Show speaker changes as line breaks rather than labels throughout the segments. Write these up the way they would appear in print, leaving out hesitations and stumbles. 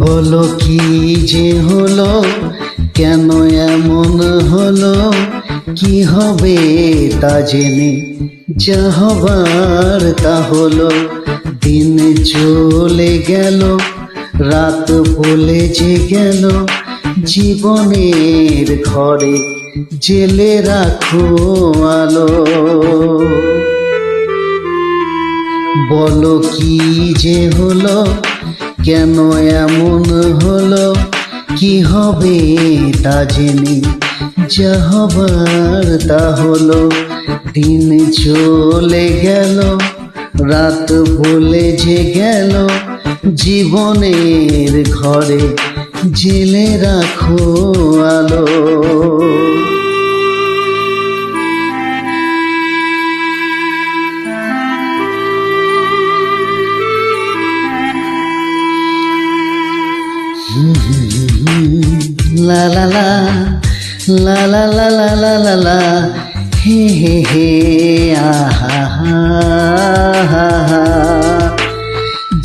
বলো কি যে হলো, কেন এমন হলো, কি হবে তা জেনে যা হবার তা হলো। দিন চলে গেল, রাত বলে যে গেল, জীবনের ঘরে জেলে রাখো আলো। বলো কি যে হলো, কেন এমন হলো, কি হবে তা জেনে যা হবার তা হলো। দিন চলে গেল, রাত বলে যে গেল, জীবনের ঘরে জেলে রাখো আলো। লা লা লা লা লা লা লা লা লা লা, হে হে হে আহা হা হা।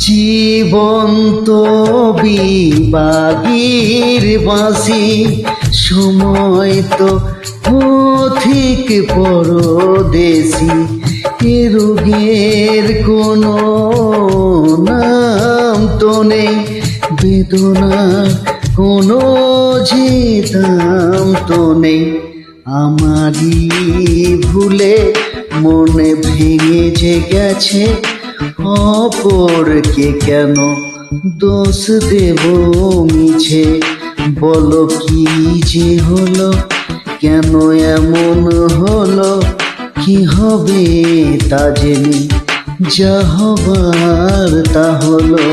জীবন তো বিবাগীর বাঁশি, সময় তো পথিক পরদেশি। এ রোগের কোনো নাম তো নেই, বেদনার কোনো যে দাম তো নেই। আমারই ভুলে মনে ভেঙে যে গেছে, অপরকে কেন দোষ দেব মিছে। বলো কি যে হলো, কেন এমন হলো, কি হবে তা জেনে যা হবার তা হলো।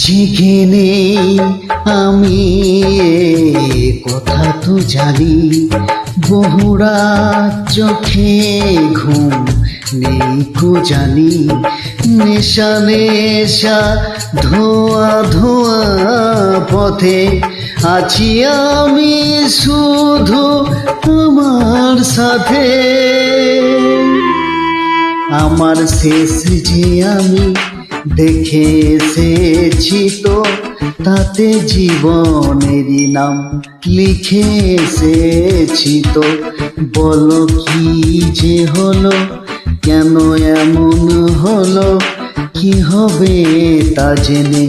যেখানে আমি কথা তো জানি, বহুরা চোখে ঘুম নেই কো জানি। নেশা নেশা ধোয়া ধোয়া পথে আছি আমি শুধু আমার সাথে। আমার শেষ যে আমি দেখে এসেছি তো, তাতে জীবনেরই নাম লিখে এসেছি তো। বলো কি যে হলো, কেন এমন হলো, কি হবে তা জেনে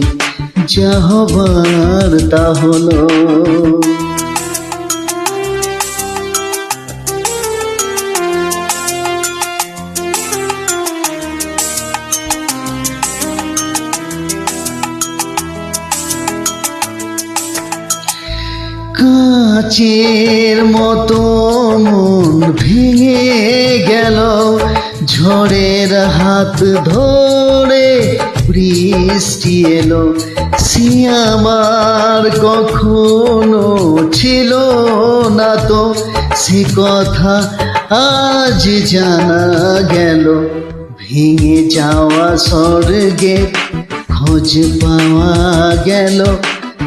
যা হবার তা হলো। কাঁচের মতো মন ভেঙে গেল, ঝড়ের হাত ধরে বৃষ্টি এলো। সে আমার কখনো ছিল না তো, সে কথা আজ জানা গেল। ভেঙে যাওয়া স্বর্গে খোঁজ পাওয়া গেল,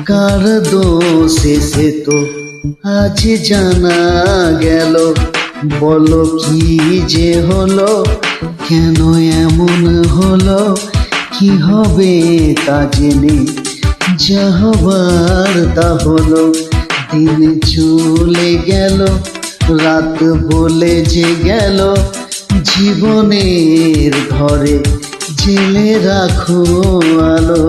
কার দোষে সে তো আজ জানা গেল। বলো কি যে হলো, কেন এমন হলো, কি হবে তা জেনে যা হবার তা হলো। দিন চলে গেল, রাত বলে যে গেল, জীবনের ঘরে জেলে রাখো আলো।